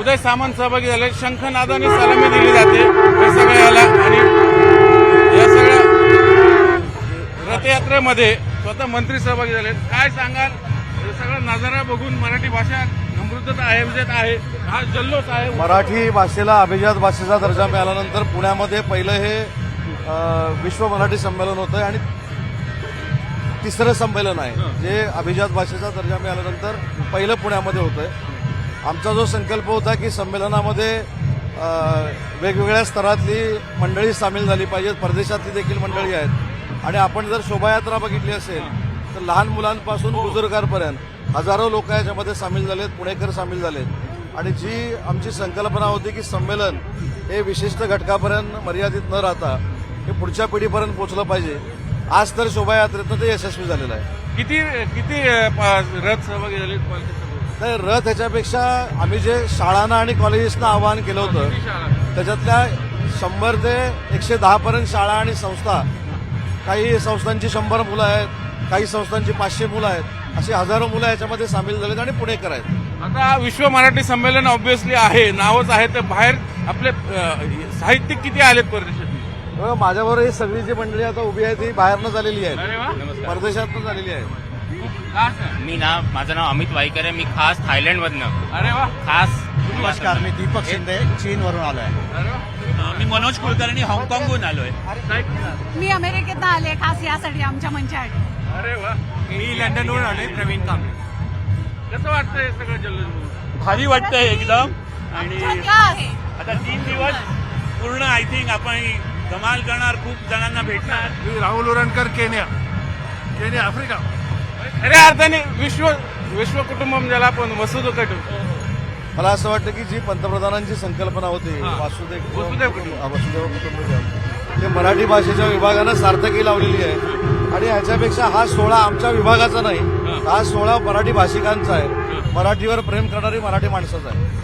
उदय सामंत सहभागी झाले. शंखनादाने सलामी दिली जाते या सगळ्याला. आणि या सगळ्या रथयात्रेमध्ये स्वतः मंत्री सहभागी झाले. काय सांगाल, हे सगळं नजारा बघून मराठी भाषा समृद्धता अभिजात आहे, हा जल्लोष आहे. मराठी भाषेला अभिजात भाषेचा दर्जा मिळाल्यानंतर पुण्यामध्ये पहिलं हे विश्व मराठी संमेलन होतं आणि तिसरं संमेलन आहे जे अभिजात भाषेचा दर्जा मिळाल्यानंतर पहिलं पुण्यामध्ये होतंय. आमचा जो संकल्प होता की संमेलनामध्ये वेगवेगळ्या स्तरातली मंडळी सामील झाली पाहिजेत, परदेशातली देखील मंडळी आहेत. आणि आपण जर शोभायात्रा बघितली असेल तर लहान मुलांपासून बुजुर्गांपर्यंत हजारो लोक याच्यामध्ये सामील झालेत, पुणेकर सामील झालेत. आणि जी आमची संकल्पना होती की संमेलन हे विशिष्ट घटकापर्यंत मर्यादित न राहता हे पुढच्या पिढीपर्यंत पोहोचलं पाहिजे. आज तर शोभायात्रेतनं ते यशस्वी झालेलं आहे. किती रथ सहभागी झाले? तर रथ ह्याच्यापेक्षा आम्ही जे शाळांना आणि कॉलेजेसना आवाहन केलं होतं त्याच्यातल्या 100 ते 110 पर्यंत शाळा आणि संस्था, काही संस्थांची 100 मुलं आहेत, काही संस्थांची 500 मुलं आहेत, अशी हजारो मुलं याच्यामध्ये सामील झालेत आणि पुणेकर आहेत. आता विश्व मराठी संमेलन ऑब्व्हियसली आहे, नावच आहे, तर बाहेर आपले साहित्यिक किती आलेत परदेशात? माझ्याबरोबर ही सगळी जी मंडळी आता उभी आहे ती बाहेरनं झालेली आहे, अरे वा. परदेशातनं झालेली आहे. माझं नाव अमित वाईकर आहे. मी खास थायलंडमधनं. अरे वा. खास नमस्कार, मी दीपक शिंदे चीनवरून आलो आहे. अरे वा. मी मनोज कुलकर्णी हाँगकाँगहून आलोय. मी अमेरिकेत आले खास यासाठी, आमच्या मंचासाठी. अरे वा. मी लंडनवरून आलोय. प्रवीण कांबळे. कसं वाटतंय हे सगळं जल्लोष? भारी वाटतंय एकदम. आणि झकास. आता 3 दिवस पूर्ण आय थिंक आपण धमाल करणार, खूप जणांना भेटणार. मी राहुल उरणकर, केनिया आफ्रिका. खऱ्या अर्थाने विश्व कुटुंबम ज्याला आपण वसुधैव कुटुंबकम. मला असं वाटतं की जी पंतप्रधानांची संकल्पना होती वसुधैव वसुधैव कुटुंबकम, ते मराठी भाषेच्या विभागानं सार्थकी लावलेली आहे. आणि ह्याच्यापेक्षा हा सोहळा आमच्या विभागाचा नाही, हा सोहळा मराठी भाषिकांचा आहे, मराठीवर प्रेम करणारी मराठी माणसाचा आहे.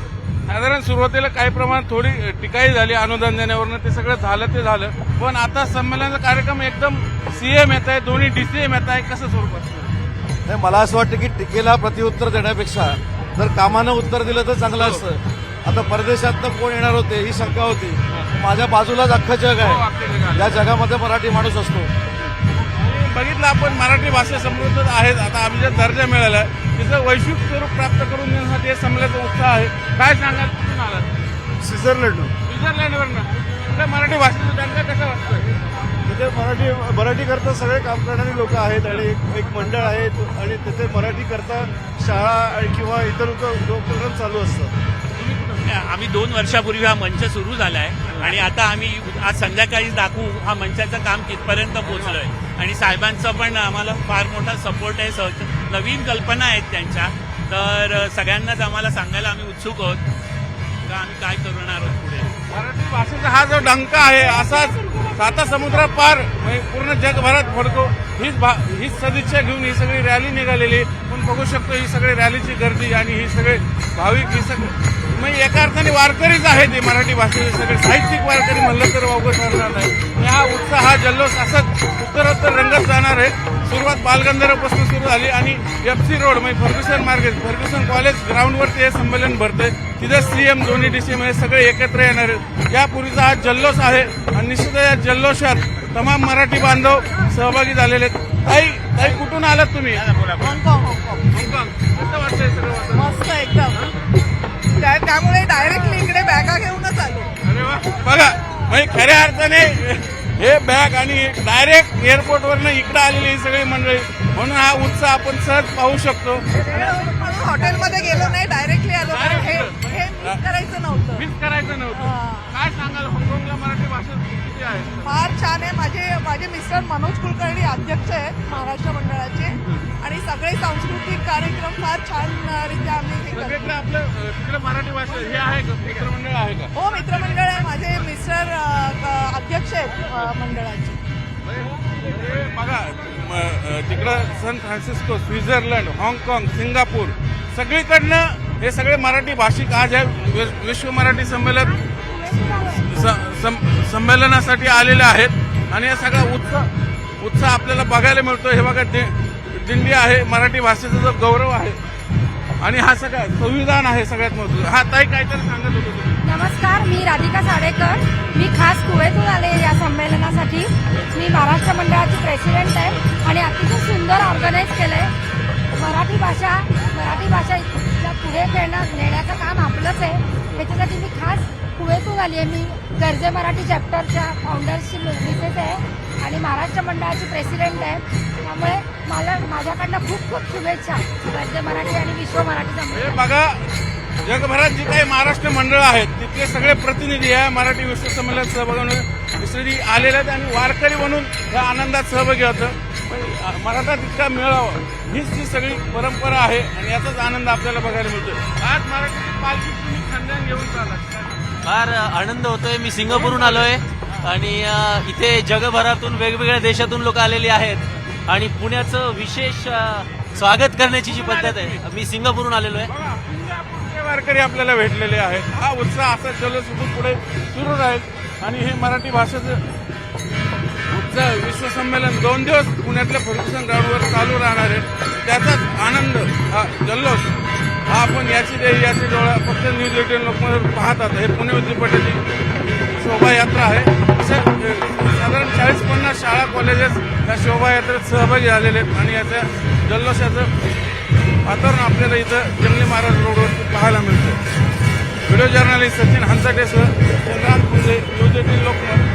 साधारण सुरुवातीला काही प्रमाणात थोडी टीकाही झाली अनुदान देण्यावरनं, ते सगळं झालं ते झालं. पण आता संमेलनाचा कार्यक्रम एकदम सीएम येत आहे, दोन्ही डीसीएम येत आहे, कसं स्वरूप असतं? नाही, मला असं वाटतं की टीकेला प्रत्युत्तर देण्यापेक्षा जर कामानं उत्तर दिलं तर चांगलं असतं. आता परदेशातनं कोण येणार होते ही शंका होती. माझ्या बाजूलाच अख्खं जग आहे, या जगामध्ये मराठी माणूस असतो. बघितलं आपण मराठी भाषा समृद्ध आहेत, आता अभिजात दर्जा मिळाला आहे, तिचं वैश्विक स्वरूप प्राप्त करून देण्यासाठी हे संमेलनाचा उत्साह आहे. काय सांगाल, कुठून आलात? स्वित्झर्लंडवरनं. आपल्या मराठी भाषेचं त्यांना कसं वाटतं? तिथे मराठी करता सगळे काम करणारी लोक आहेत आणि एक मंडळ आहे आणि तिथे मराठी करता शाळा किंवा इतर उपक्रम चालू असतात. आम्ही 2 वर्षापूर्वी हा मंच सुरू झाला आहे आणि आता आम्ही आज संध्याकाळी दाखवू हा मंचाचं काम कितपर्यंत पोहोचलोय. आणि साहेबांचा पण आम्हाला फार मोठा सपोर्ट आहे. नवीन कल्पना आहेत त्यांच्या, तर सगळ्यांनाच आम्हाला सांगायला आम्ही उत्सुक आहोत का आम्ही काय करणार आहोत पुढे. मराठी भाषेचा हा जो डंका आहे असाच 7 समुद्र पार म्हणजे पूर्ण जगभरात फडको. हीच सदिच्छा घेऊन ही सगळी रॅली निघालेली. पण बघू शकतो ही सगळी रॅलीची गर्दी आणि ही सगळे भाविक, ही सगळे म्हणजे एका अर्थाने वारकरीच आहेत. हे मराठी भाषेचे सगळे साहित्यिक वारकरी म्हणलं तर वावगं ठरणार नाही. आणि हा उत्साह, हा जल्लोष असाच उत्तरोत्तर रंगत जाणार आहे. सुरुवात बालगंधर्वपासून सुरू झाली आणि FC रोड म्हणजे फर्ग्युसन मार्केट, फर्ग्युसन कॉलेज ग्राउंडवरती हे संमेलन भरतंय. तिथे सीएम, दोन्ही डीसीएम हे सगळे एकत्र येणार आहेत. यापूर्वीचा हा जल्लोष आहे आणि निश्चित या जल्लोषात तमाम मराठी बांधव सहभागी झालेले आहेत. ताई कुठून आलात तुम्ही? हाँगकाँग. कसं वाटतंय सगळं? मस्त एकदम. त्यामुळे डायरेक्टली इकडे बॅगा घेऊनच आलो. अरे वा. बघा म्हणजे खऱ्या अर्थाने हे बॅग आणि डायरेक्ट एअरपोर्टवरनं इकडे आलेली ही सगळी मंडळी, म्हणून हा उत्साह आपण सहज पाहू शकतो. हॉटेलमध्ये गेलो नाही, डायरेक्टली आलो. हे मिस करायचं नव्हतं. मिस करायचं नव्हतं. काय सांगाल, हाँगकाँगला मराठी भाषा किती आहे? फार छान आहे. माझे मिस्टर मनोज कुलकर्णी अध्यक्ष आहेत महाराष्ट्र मंडळाचे आणि सगळे सांस्कृतिक कार्यक्रम फार छान रित्या आम्ही हे करतो. सगळीकडे आपलं तिकडे मराठी भाषा हे आहे का, मित्रमंडळ आहे का? हो, मित्रमंडळ आहे. माझे मिस्टर अध्यक्ष आहेत मंडळाचे. बघा तिकडं सन फ्रान्सिस्को, स्वित्झर्लंड, हाँगकाँग, सिंगापूर सगळीकडनं हे सगळे मराठी भाषिक आज आहे विश्व मराठी संमेलनासाठी आलेले आहेत. आणि हा सगळा उत्साह आपल्याला बघायला मिळतो. हे बघा दिंडी आहे, मराठी भाषेचा जो गौरव आहे आणि हा सगळा संविधान आहे सगळ्यात महत्त्वाचं. हा ताई काहीतरी सांगत होतो तुम्ही. नमस्कार, मी राधिका साडेकर. मी खास कुवेतून आले या संमेलनासाठी. मी महाराष्ट्र मंडळाची प्रेसिडेंट आहे आणि अतिशय सुंदर ऑर्गनाईज केलंय. मराठी भाषा इथल्या पुढे नेण्याचं काम आपलंच आहे. त्याच्यासाठी मी खास कुवेतून आली आहे. मी गर्जे मराठी चॅप्टरच्या फाउंडर्सची मिसेस आहे आणि महाराष्ट्र मंडळाची प्रेसिडेंट आहे. त्यामुळे माझ्याकडनं खूप खूप शुभेच्छा गर्जे मराठी आणि विश्व मराठी हे संमेलन. बघा, जगभरात जी काही महाराष्ट्र मंडळ आहेत तिथले सगळे प्रतिनिधी या मराठी विश्व संमेलनात सहभागी आलेले आहेत आणि वारकरी म्हणून या आनंदात सहभागी होतं. मराठा तितका मिळावा हीच ती सगळी परंपरा आहे आणि याचाच आनंद आपल्याला बघायला मिळतो. आज मराठीची पालखी तुम्ही खांद्यान घेऊन चालत. फार आनंद होतोय. मी सिंगापूरहून आलोय आणि इथे जगभरातून वेगवेगळ्या देशातून लोक आलेली आहेत आणि पुण्याचं विशेष स्वागत करण्याची जी पद्धत आहे. मी सिंगापूरहून आलेलो आहे. बघा, सिंगापूरचे वारकरी आपल्याला भेटलेले आहेत. हा उत्साह असा जल्लोष इथून पुढे सुरू राहील आणि हे मराठी भाषेचं उत्साह विश्व संमेलन 2 दिवस पुण्यातल्या फर्ग्युसन ग्राउंडवर चालू राहणार आहे. त्याचाच आनंद हा जल्लोष हा आपण याची डोळा फक्त न्यूज 18 लोकमत पाहतात. हे पुणे विद्यापीठाची शोभायात्रा आहे. साधारण 40-50 शाळा कॉलेजेस या शोभायात्रेत सहभागी झालेले आहेत आणि याच्या जल्लोषाचं वातावरण आपल्याला इथं जंगली महाराज रोडवरती पाहायला मिळतं. व्हिडिओ जर्नलिस्ट सचिन हंसाटेसह चंद्रांत पुंजे, न्यूज 18 लोकमत.